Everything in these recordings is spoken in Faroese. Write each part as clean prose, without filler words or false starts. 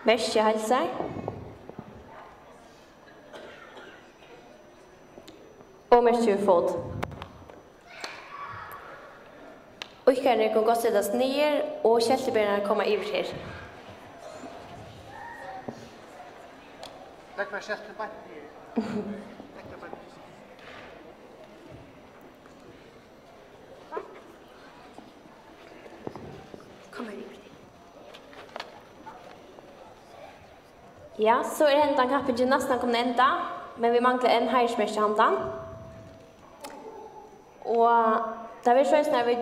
Mersi hälsar. Och Mersi fot. Utkärner kan gå sättas ner och kälteberna komma över här. Lägg mig kälteberna. Kom här över. Ja, så är hentan kappen nästan kommer ända, men vi manglar en härsmärs i handan. Och där vi körs när vi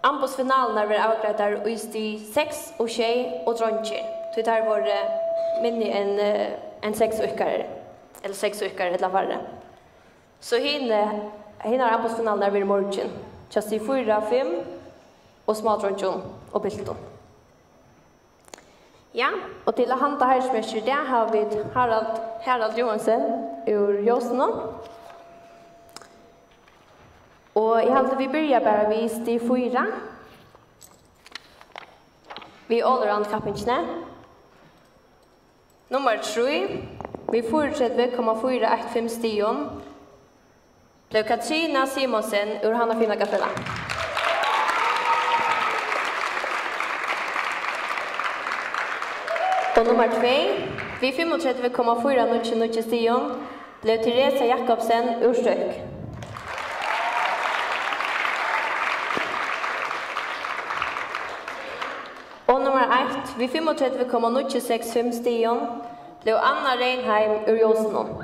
anbudsfinalen när vi avgräddar i sti 6 och tjej och dronche. Så det här var minne en 6 veckor eller 6 veckor eller varje. Så hinner anbudsfinalen när vi är morgon. Just i 4, 5 och små dronche och bilton. Ja, och till att hanta härsmärs det har vi Harald Johansen ur Jåsenen. Och jag hade vi börjar bara vid stig 4. Vi allround kappingarna. Nummer 3. Vi fortsätter 0,415 stion. Blev Katrina Simonsen ur Hanna Fina Gaffela. Och nummer 2. Vi 35,409 stion. Blev Teresa Jakobsen ur Stök. Och nummer 1, vi 35,065 stion, blev Anna Reinheim ur Jåsenen.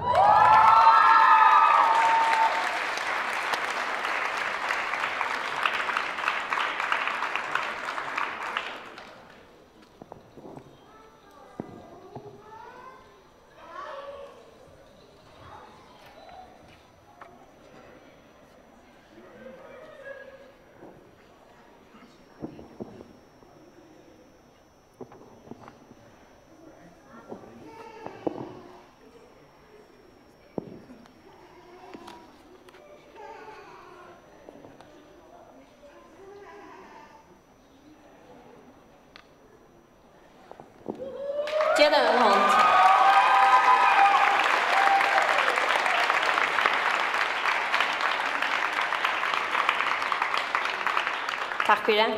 Ge den en hand. Tack för det.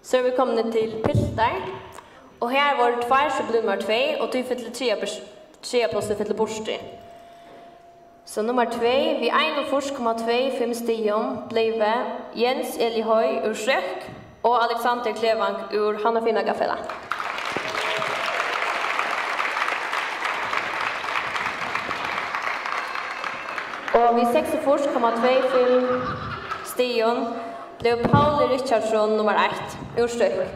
Så är vi kommit till piltar. Och här var det 2 så blir nummer 2 och du fyller 3 plåster fyller borste. Så nummer 2, vi 1,25 stion blev Jens Elihøj ur Stök och Alexander Klevang ur Hanna Fina Gaffela. Och vid 6,25 stion blev Paul Richardsson nummer 1 ur Stök.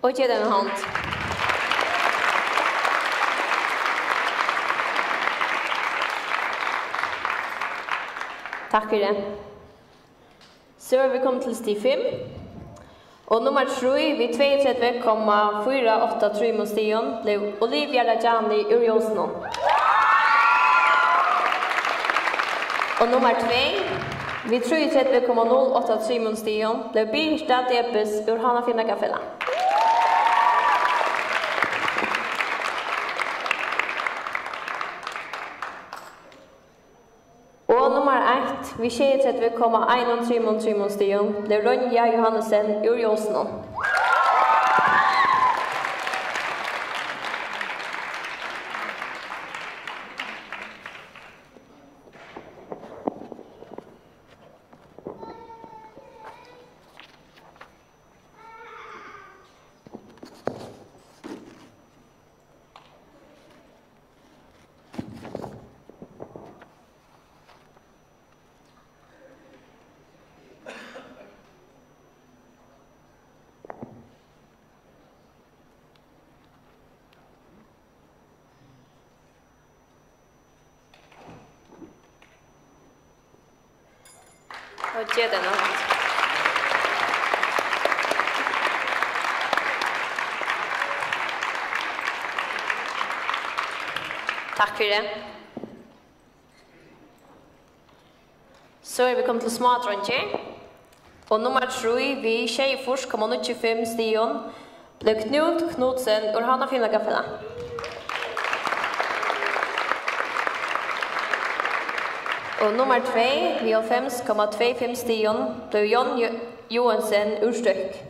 Och ge den en hand. Tack för det. Så har vi kommit till stig 5. Och nummer 3 vid 32,483 stion blev Olivia Rajani ur Jåsenen. Och nummer 2 vid 33,083 stion blev Birsta Debes ur Hanna Fina Gaffela. Och nummer 1 vid 33,133 stion blev Ronja Johannesson ur Jåsenen. Och ge den något. Tack för det. Så är vi kommit till smådronje. Och nummer 3 vi tjejfors kommer 25 stion. Blev Knut Knudsen ur Hanna Finna Gaffela. Och nummer 2 vi har 5,25 stion. Blev Jon Johansen ur Stök.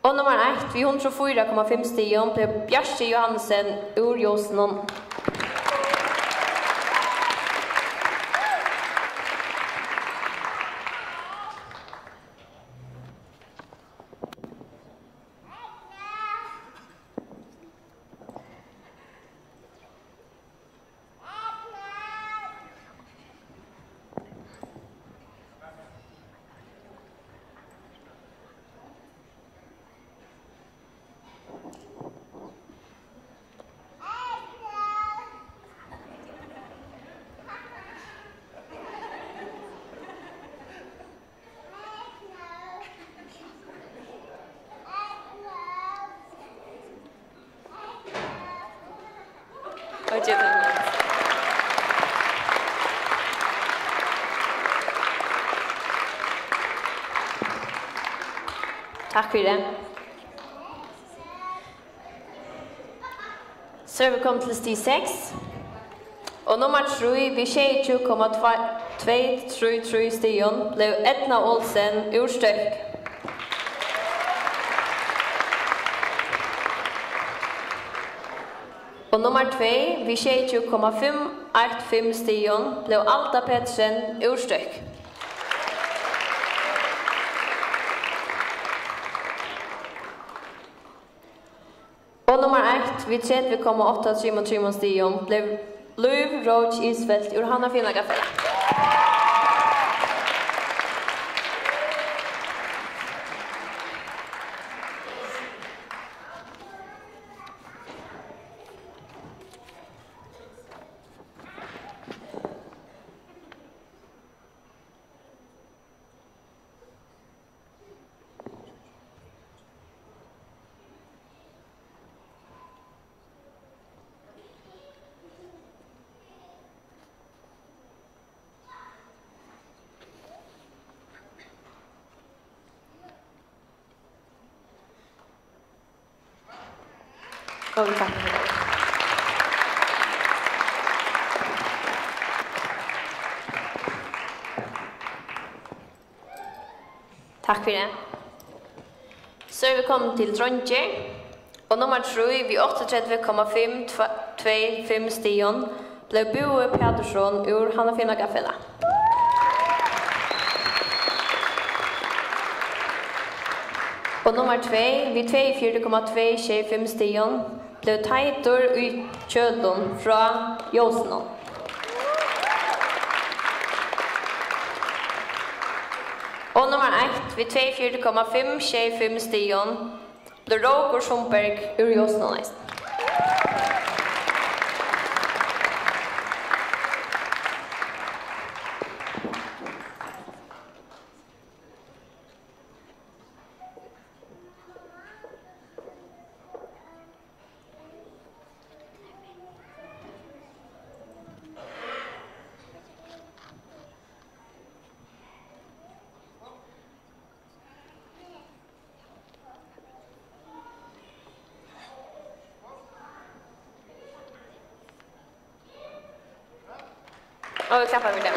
Och nummer 1 vi 104,5 stion. Blev Bjarke Johansen ur Josnon. Tack för det. Så vi kom till stig 6. Och nummer 3 vi 20,233 stion blev Edna Olsen ur Stök. Och nummer 2 vi 20,515 stion blev Alta Petsen ur Stök. Och nummer 1 vi 30,833 stion blev Löv Roach Isfält ur Hanna Finna Gaffela. Och tack för det. Tack för det. Så är vi kommit till dronje. Och nummer 3 vi 38,525 stion blev Boe Pettersson ur Hanna Finna Gaffela. Och nummer 2 vi 24,225 stion blev Teitur i Kjöldon från Josnon. Och nummer 1 vi 24,525 stion blev Roger Sundberg ur Josnon. Och vi klappar med det.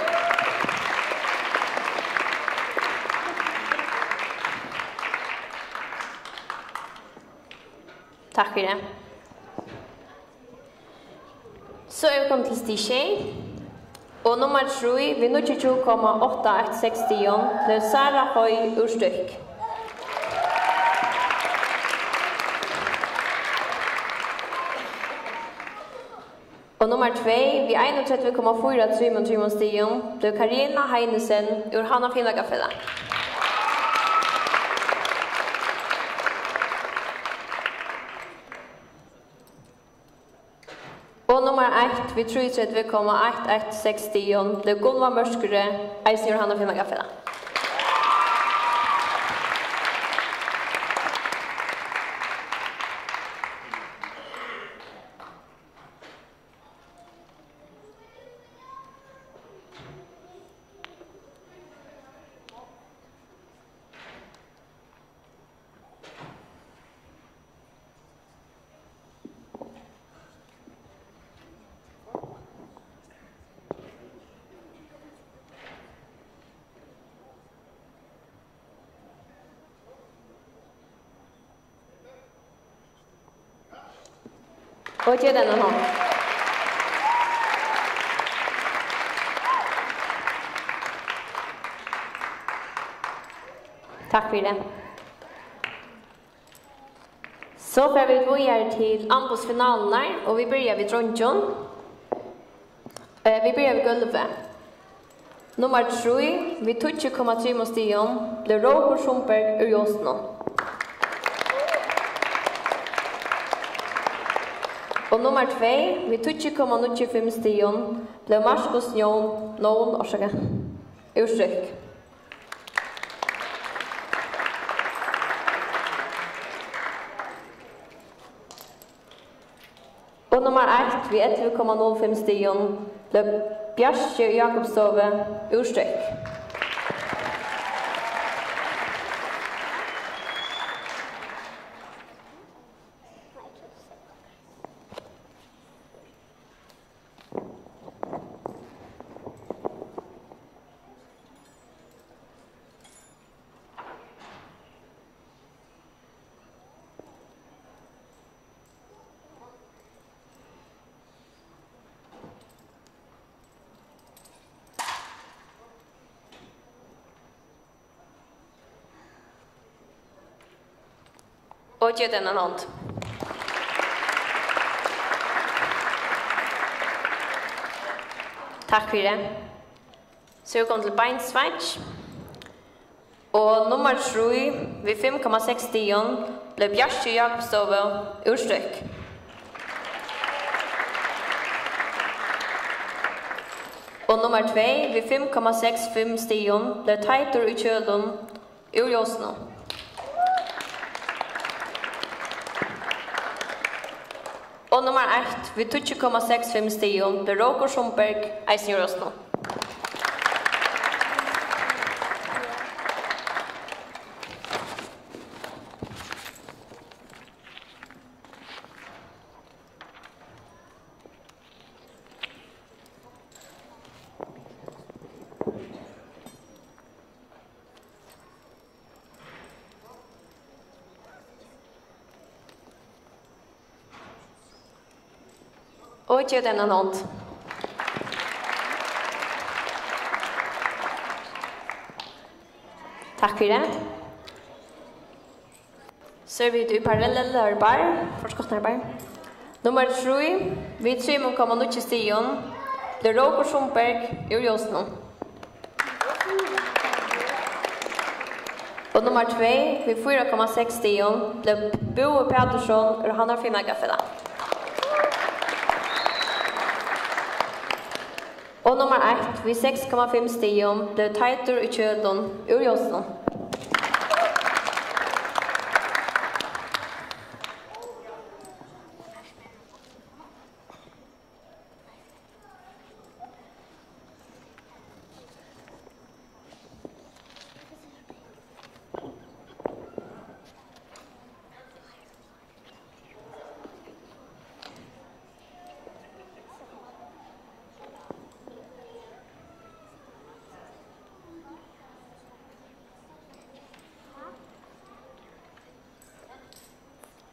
Tack för det. Så är vi kommit till stig tjej. Och nummer 3 vi 22,816 stion blev Sara Höj ur Stök. Och nummer 2 vi 31,433 stion blev Karina Heinesen ur Hanna Finna Gaffela. Och nummer 1 vid 33,116 stion blev Gunvar Mörskure, Eisen Johanna Finnagafela. Och ge den en hånd. Tack för det. Så får vi börja till anbudsfinalerna och vi börjar vid Dronjon. Vi börjar vid Gulve. Nummer 3 vid 20,3 stion blev Roger Schumberg ur Jostno. Och nummer 2 vid 20,95 stion blev Marcus Nån urstryck. Och nummer 1 vid 11,05 stion blev Bjarke Jakobstove urstryck. Och ge den en hånd. Tack för det. Så vi kommer till Beinsweich. Och nummer 3 vid 5,6 stion blev Bjarke Jakobstove urstryck. Och nummer 2 vid 5,65 stion blev Teitur i Kjølund ur Jostno. Och nummer 1 vid 20,65 stion blev Roger Schumberg, Eisen Jostno. Och ge den en hånd. Tack för det. Så är vi ute i parallella arbeid, forskottarbeid. Nummer 3 vid 3,0 stion blev Roger Schumberg ur Jostno. Och nummer 2 vid 4,6 stion blev Bo Pettersson ur Hanna Finnagafela. Och nummer 1 vid 6,5 stion blev Teitur i Kjølund ur Jostno.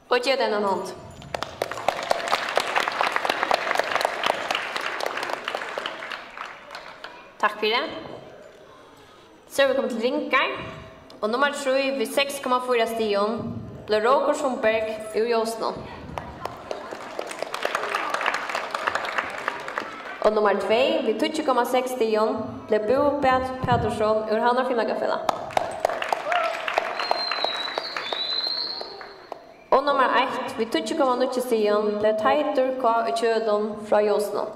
Och ge den en hånd. Tack för det. Så har vi kommit till rinkar. Och nummer 3 vid 6,4 stion blev Roger Schumberg ur Jostno. Och nummer 2 vid 20,6 stion blev Bo Pettersson ur Hanna Finnagafela. Og nummer 1, vi 20,0 stigen, ble Teitur K. i kjølen fra Josno.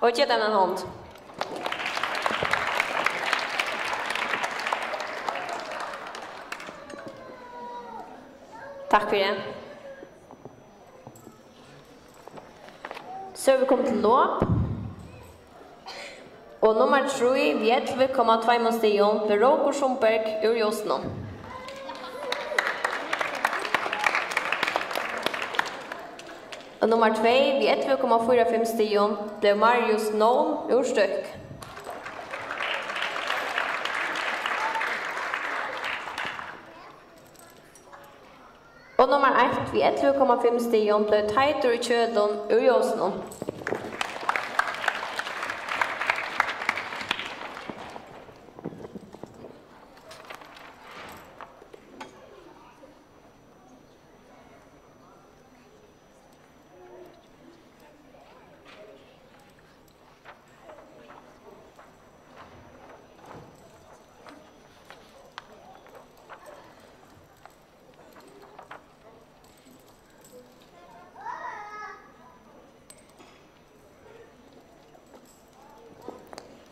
Og ikke den en hånd. Takk for det. Så er vi kommet til låp. Og nummer 3, vi 11,2 stigen, ble Roger Schumberg ur Josno. Og nummer 2, vi 11,45 stigen, ble Marius Nån ur Støk. Og nummer 1, vi 11,5 stigen, ble Teitur i kjølen ur Josno.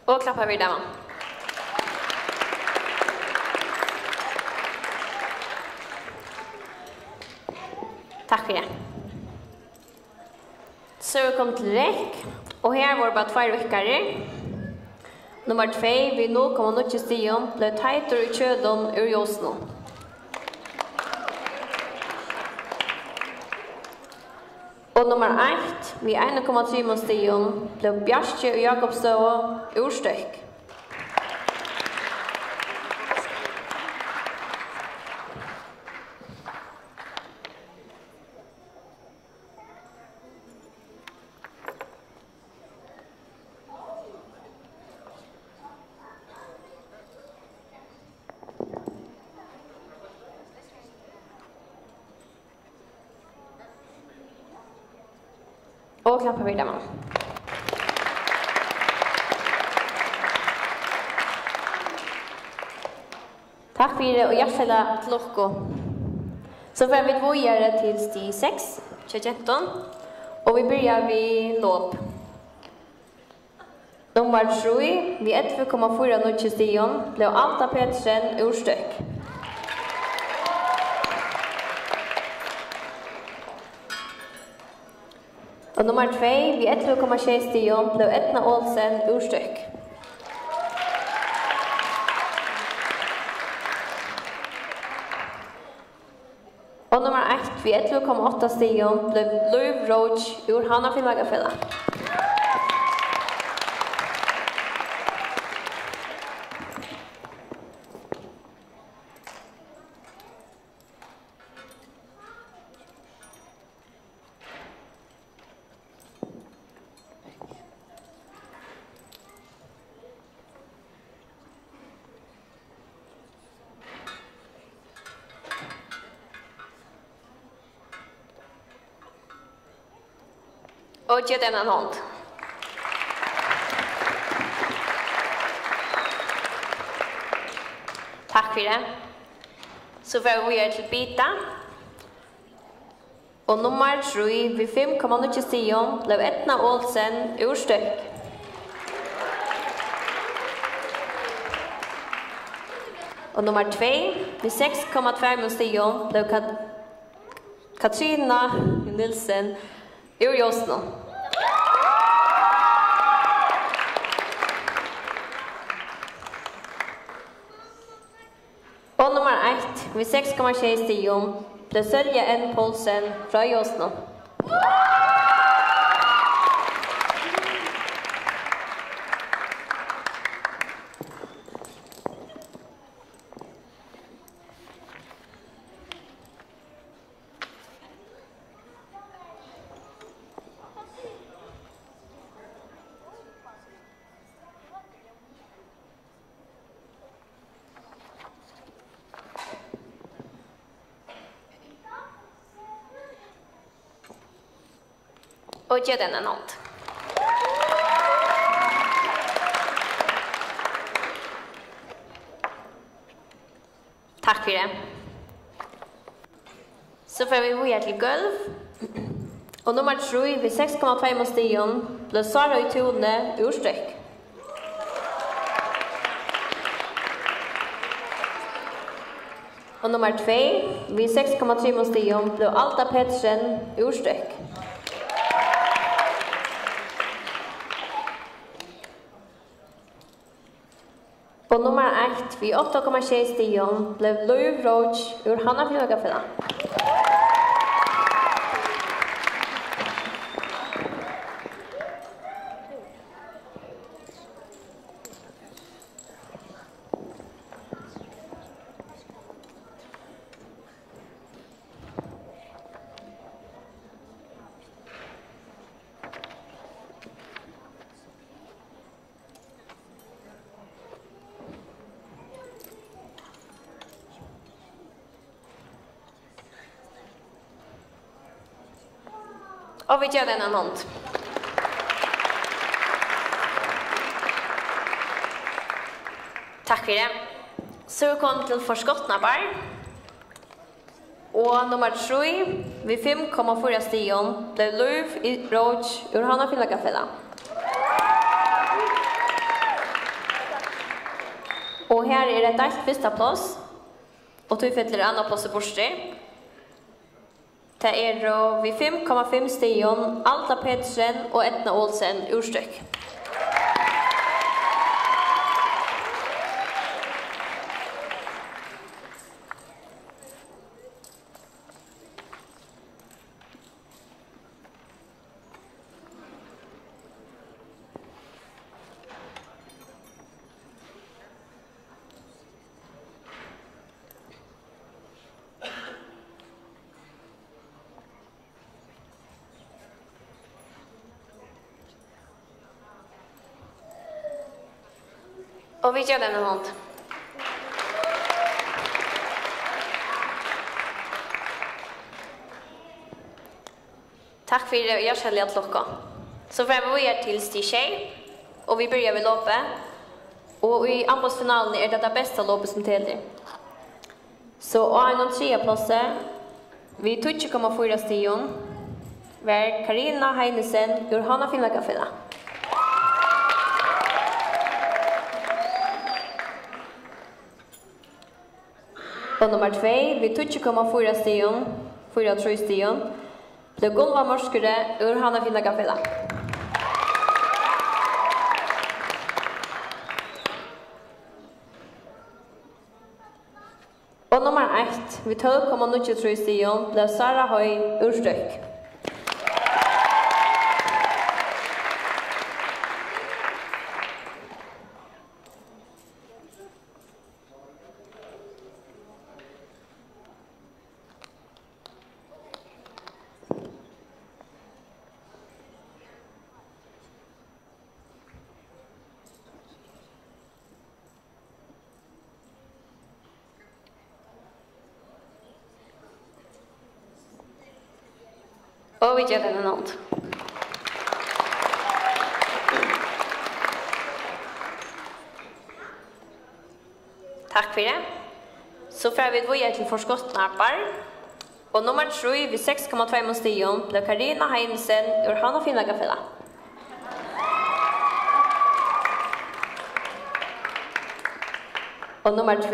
Og klapper vi dem. Takk for det. Så vi kom til rekk, og her var det bare 2 rykkere. Nummer 2, vi 0,0 stigen, ble Teitur i kjølen ur Josno. Og nummer 1, vi 1,3 stigen, ble Bjarke og Jakobstøv ur Støk. Og klapper vi dem. Takk for det, og hjertelig til dere. Så får vi videre til sti 6, 2017, og vi begynner ved låp. Nummer 3, vi 11,4 stigen, ble Alta Petersen ur Støk. Og nummer 2, vi 11,6 stigen, ble Etna Olsen ur Støk. Og nummer 1, vi 11,8 stigen, ble Løv Roach ur Hannafinn Magafella. Og ikke denne hånd. Takk for det. Så får vi gjøre til bita. Og nummer 3, vi 5,0 stigen, ble Etna Olsen ur Støk. Og nummer 2, vi 6,2 stigen, ble Katrina Nilsen ur Josno. Og nummer 1, vi 6,6 stigen, ble Sølje N. Poulsen fra Josno. och ge den en hand. Tack för det. Så får vi vara till golv. Och nummer 3 vid 6,2 stigen blev Sara i tone ur sträck. Och nummer 2 vid 6,3 stigen blev Alta Pettersen ur sträck. Och nummer 1 vid 8,6 stigen blev Louis Roach ur Hannafjellagafella. Och vi gör den en hand. Tack för det. Så vi kom till förskottnabar. Och nummer 3 vid 5,4 stigen blev Louis Roach ur Hannafjellagafella. Och här är det ett första plats. Och du får till andra plats i borste. Det är vid 5,5 stigen Alta Pettersen och Etna Olsen ur sträck. Och vi gör den en hand. Tack för det, jag känner att locka. Så får vi till stig och vi börjar vid loppet. Och i anbudsfinalen är det bästa loppet som tävlar. Så och en tredje plats vid 20,4 stigen var Karina Heinesen ur Hannafjellagafella. Och nummer 2 vid 20,4 stigen, 4,3 stigen, blev Gunva Morskure ur Hannafjellagafella. Och nummer 1 vid 12,93 stigen blev Sara Höj ur sträck. Och vi gör den en hand. Tack för det. Så får vi vidare till förskottnappar. Och nummer 3 vid 6,2 stigen blev Karina Heinsen ur Hannafjellagafella. Och nummer 2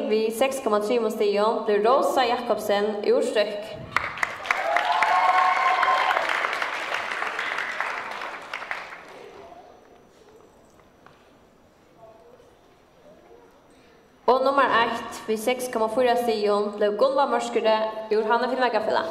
vid 6,3 stigen blev Rosa Jakobsen ur sträck. Och nummer 1 vid 6,4 stigen blev Gunva Morskure ur Hannafjellagafella.